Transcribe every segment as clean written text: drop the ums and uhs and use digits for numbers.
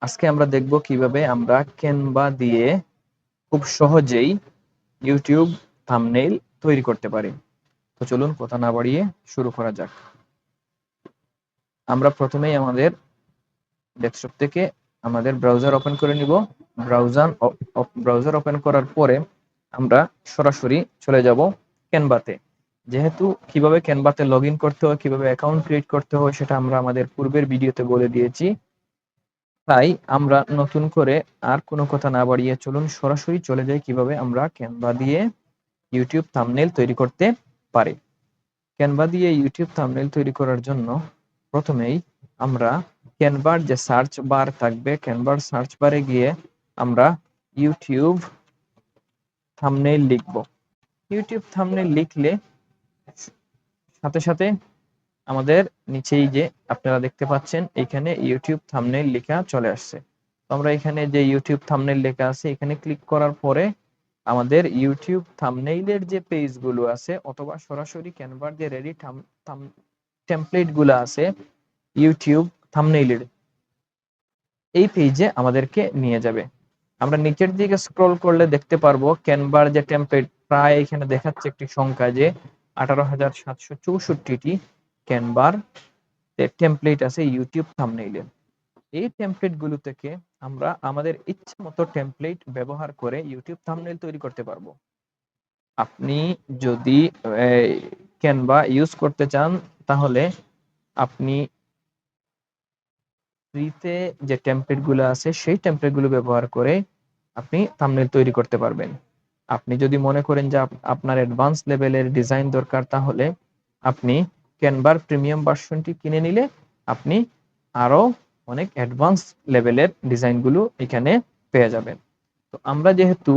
আজকে আমরা দেখব কিভাবে আমরা ক্যানভা দিয়ে খুব সহজেই ইউটিউব থাম্বনেইল তৈরি করতে পারি। তো চলুন কথা না বাড়িয়ে শুরু করা যাক। আমরা প্রথমেই আমাদের ডেস্কটপ থেকে আমাদের ব্রাউজার ওপেন করে নিব। ব্রাউজার ওপেন করার পরে আমরা সরাসরি চলে যাব ক্যানভাতে। যেহেতু কিভাবে ক্যানভাতে লগ ইন করতে হয়, কিভাবে অ্যাকাউন্ট ক্রিয়েট করতে হয় সেটা আমরা আমাদের পূর্বের ভিডিওতে বলে দিয়েছি। তাই আমরা নতুন করে আর কোনো কথা না বাড়িয়ে চলুন সরাসরি চলে যাই কিভাবে আমরা ক্যানভা দিয়ে ইউটিউব থাম্বনেইল তৈরি করতে পারি। ক্যানভা দিয়ে ইউটিউব থাম্বনেইল তৈরি করার জন্য প্রথমেই আমরা ক্যানভার যে সার্চ বার থাকবে, ক্যানভার সার্চ বারে গিয়ে আমরা ইউটিউব থাম্বনেইল লিখব। ইউটিউব থাম্বনেইল লিখলে সাথে সাথে আমাদের নিচেই যে আপনারা দেখতে পাচ্ছেন এখানে ইউটিউব থাম্বনেইল লেখা চলে আসছে। তো আমরা এখানে যে ইউটিউব থাম্বনেইল লেখা আছে এখানে ক্লিক করার পরে আমাদের ইউটিউব থাম্বনেইলের যে পেজগুলো আছে অথবা সরাসরি ক্যানভার যে রেডি টেমপ্লেট গুলো আছে ইউটিউব থাম্বনেইলের, এই পেজে আমাদেরকে নিয়ে যাবে। আমরা নিচের দিকে স্ক্রল করলে দেখতে পারবো ক্যানভার যে টেমপ্লেট প্রায় এখানে দেখাচ্ছে একটি সংখ্যা যে 18,764টি ক্যানভার টেমপ্লেট আছে ইউটিউব থাম্বনেইলের। এই টেমপ্লেট গুলো থেকে আমরা আমাদের ইচ্ছে মতো টেমপ্লেট ব্যবহার করে ইউটিউব থাম্বনেইল তৈরি করতে পারবো। আপনি যদি ক্যানভা ইউজ করতে চান তাহলে আপনি ফ্রিতে যে টেমপ্লেট গুলো আছে সেই টেমপ্লেট গুলো ব্যবহার করে আপনি থাম্বনেইল তৈরি করতে পারবেন। আপনি যদি মনে করেন যে আপনার অ্যাডভান্স লেভেলের ডিজাইন দরকার তাহলে আপনি ক্যানভার প্রিমিয়াম ভার্সনটি কিনে নিলে আপনি আরো অনেক অ্যাডভান্স লেভেলের ডিজাইনগুলো এখানে পেয়ে যাবেন। তো আমরা যেহেতু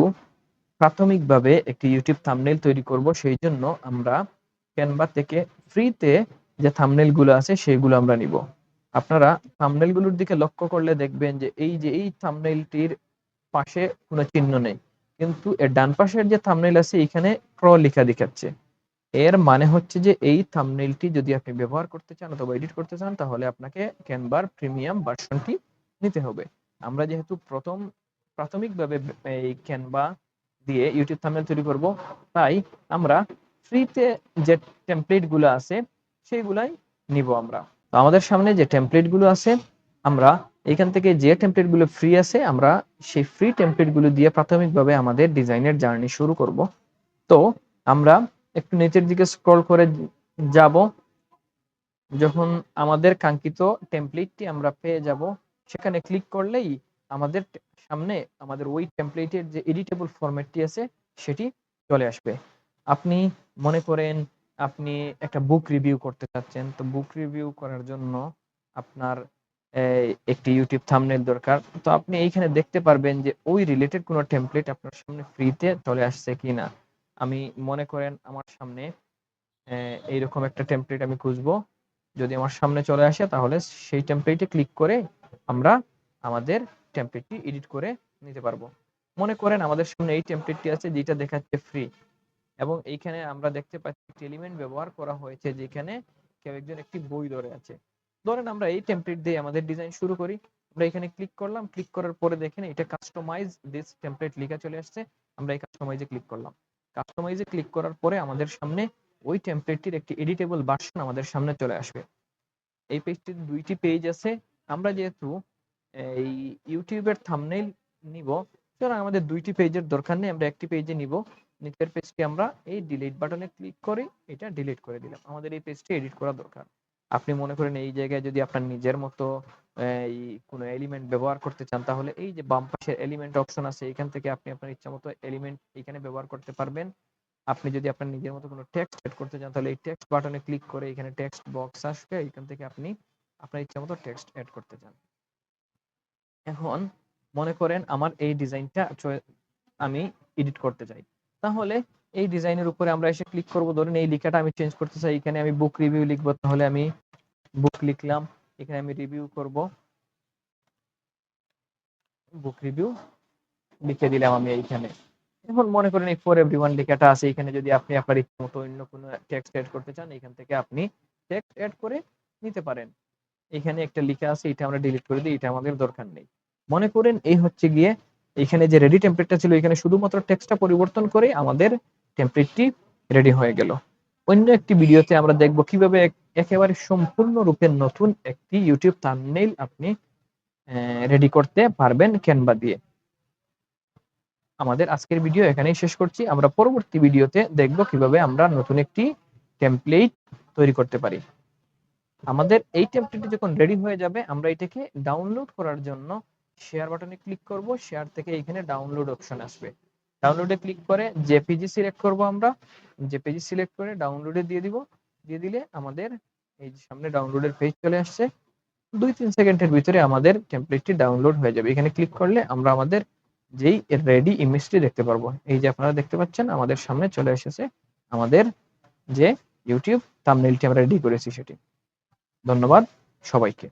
প্রাথমিকভাবে একটি ইউটিউব থাম্বনেইল তৈরি করব সেই জন্য আমরা ক্যানভা থেকে ফ্রিতে যে থাম্বনেইল গুলো আছে সেগুলো আমরা নিব। আপনারা থাম্বনেইল গুলোর দিকে লক্ষ্য করলে দেখবেন যে এই থাম্বনেইলটির পাশে কোনো চিহ্ন নেই, কিন্তু এর ডান পাশের যে থাম্বনেইল আছে এখানে ক্র লেখা দেখাচ্ছে। এর মানে হচ্ছে যে এই থাম্বনেইলটি যদি আপনি ব্যবহার করতে চান অথবা এডিট করতে চান তাহলে আপনাকে ক্যানভার প্রিমিয়াম ভার্সনটি নিতে হবে। আমরা যেহেতু প্রাথমিকভাবে এই ক্যানভা দিয়ে ইউটিউব থাম্বনেইল তৈরি করব, তাই আমরা ফ্রিতে যে টেমপ্লেট গুলো আছে সেইগুলাই নিব আমরা। তো আমাদের সামনে যে টেমপ্লেট গুলো আছে আমরা এখান থেকে যে টেমপ্লেট গুলো ফ্রি আছে আমরা সেই ফ্রি টেমপ্লেট গুলো দিয়ে প্রাথমিকভাবে আমাদের ডিজাইনের জার্নি শুরু করব। তো আমরা একটু নিচের দিকে স্ক্রল করে যাব। যখন আমাদের কাঙ্ক্ষিত টেমপ্লেটটি আমরা পেয়ে যাব সেখানে ক্লিক করলেই আমাদের সামনে আমাদের ওই টেমপ্লেটের যে এডিটেবল ফরম্যাটটি আছে সেটি চলে আসবে। আপনি মনে করেন আপনি একটা বুক রিভিউ করতে চাচ্ছেন, তো বুক রিভিউ করার জন্য আপনার একটি ইউটিউব থাম্বনেইল দরকার। তো আপনি এইখানে দেখতে পারবেন যে ওই রিলেটেড কোনো টেমপ্লেট আপনার সামনে ফ্রিতে চলে আসছে কিনা। আমি মনে করেন আমার সামনে এইরকম একটা টেমপ্লেট আমি খুঁজবো, যদি আমার সামনে চলে আসে তাহলে সেই টেমপ্লেটে ক্লিক করে আমরা আমাদের টেমপ্লেটটি এডিট করে নিতে পারবো। মনে করেন আমাদের সামনে এই টেমপ্লেটটি আছে যেটা দেখাচ্ছে ফ্রি, এবং এইখানে আমরা দেখতে পাচ্ছি একটি এলিমেন্ট ব্যবহার করা হয়েছে যেখানে কেউ একজন একটি বই ধরে আছে। ধরেন আমরা এই টেমপ্লেট দিয়ে আমাদের ডিজাইন শুরু করি। আমরা এখানে ক্লিক করলাম, ক্লিক করার পরে দেখেন এটা কাস্টমাইজ দিস টেমপ্লেট লেখা চলে আসছে। আমরা এই কাস্টমাইজে ক্লিক করলাম। কাস্টমাইজে ক্লিক করার পরে আমাদের সামনে ওই টেমপ্লেটটির একটি এডিটেবল ভার্সন আমাদের সামনে চলে আসবে। এই পেজটির দুইটি পেজ আছে। আমরা যেহেতু এই ইউটিউবের থাম্বনেইল নিব সুতরাং আমাদের দুইটি পেজের দরকার নেই, আমরা একটি পেজে নিব। নিচের পেজটি আমরা এই ডিলিট বাটনে ক্লিক করে এটা ডিলিট করে দিলাম। আমাদের এই পেজটি এডিট করা দরকার। আপনি মনে করেন এই জায়গায় যদি আপনার নিজের মতো এই কোনো এলিমেন্ট ব্যবহার করতে চান তাহলে এই যে বাম পাশের এলিমেন্ট অপশন আছে এখান থেকে আপনি আপনার ইচ্ছা মতো এলিমেন্ট এখানে ব্যবহার করতে পারবেন। আপনি যদি আপনার নিজের মতো কোনো টেক্সট এড করতে চান তাহলে এই টেক্সট বাটনে ক্লিক করে এখানে টেক্সট বক্স আসবে, এখান থেকে আপনি আপনার ইচ্ছা মতো টেক্সট এড করতে চান। এখন মনে করেন আমার এই ডিজাইনটা আমি এডিট করতে চাই, তাহলে এই ডিজাইনের উপরে আমরা এসে ক্লিক করব। ধরেন এই লেখাটা আমি চেঞ্জ করতে চাই, এখানে আমি বুক রিভিউ লিখবো, তাহলে আমি বুক লিখলাম, এখানে আমি রিভিউ করব, বুক রিভিউ লিখে দিলাম আমি এইখানে। এখন মনে করেন এই ফর এভরিওয়ান লেখাটা আছে, এখানে যদি আপনি আপনার ইচ্ছা মতো অন্য কোনো টেক্সট এড করতে চান এখান থেকে আপনি টেক্সট এড করে নিতে পারেন। এখানে একটা লেখা আছে এটা আমরা ডিলিট করে দিই, এটা আমাদের দরকার নেই। মনে করেন এই হচ্ছে গিয়ে এখানে যে রেডি টেমপ্লেটটা ছিল, এখানে শুধুমাত্র টেক্সটটা পরিবর্তন করে আমাদের টেমপ্লেটটি রেডি হয়ে গেল। অন্য একটি ভিডিওতে আমরা দেখব কিভাবে একেবারে সম্পূর্ণরূপে নতুন একটি ইউটিউব থাম্বনেইল আপনি রেডি করতে পারবেন ক্যানভা দিয়ে। আমাদের আজকের ভিডিও এখানেই শেষ করছি। আমরা পরবর্তী ভিডিওতে দেখব কিভাবে আমরা নতুন একটি টেমপ্লেট তৈরি করতে পারি। আমাদের এই টেমপ্লেটটি যখন রেডি হয়ে যাবে, আমরা এটাকে ডাউনলোড করার জন্য শেয়ার বাটনে ক্লিক করব। শেয়ার থেকে এখানে ডাউনলোড অপশন আসবে। ডাউনলোডে ক্লিক করে জেপিজি সিলেক্ট করব আমরা। জেপিজি সিলেক্ট করে ডাউনলোডে দিয়ে দিব। দিয়ে দিলে আমাদের এই যে সামনে ডাউনলোডের পেজ চলে আসছে। 2-3 সেকেন্ডের ভিতরে আমাদের টেমপ্লেটটি ডাউনলোড হয়ে যাবে। এখানে ক্লিক করলে আমরা আমাদের যেই রেডি ইমেজটি দেখতে পারবো। এই যে আপনারা দেখতে পাচ্ছেন আমাদের সামনে চলে এসেছে আমাদের যে ইউটিউব থাম্বনেইলটি আমরা রেডি করেছি সেটি। ধন্যবাদ সবাইকে।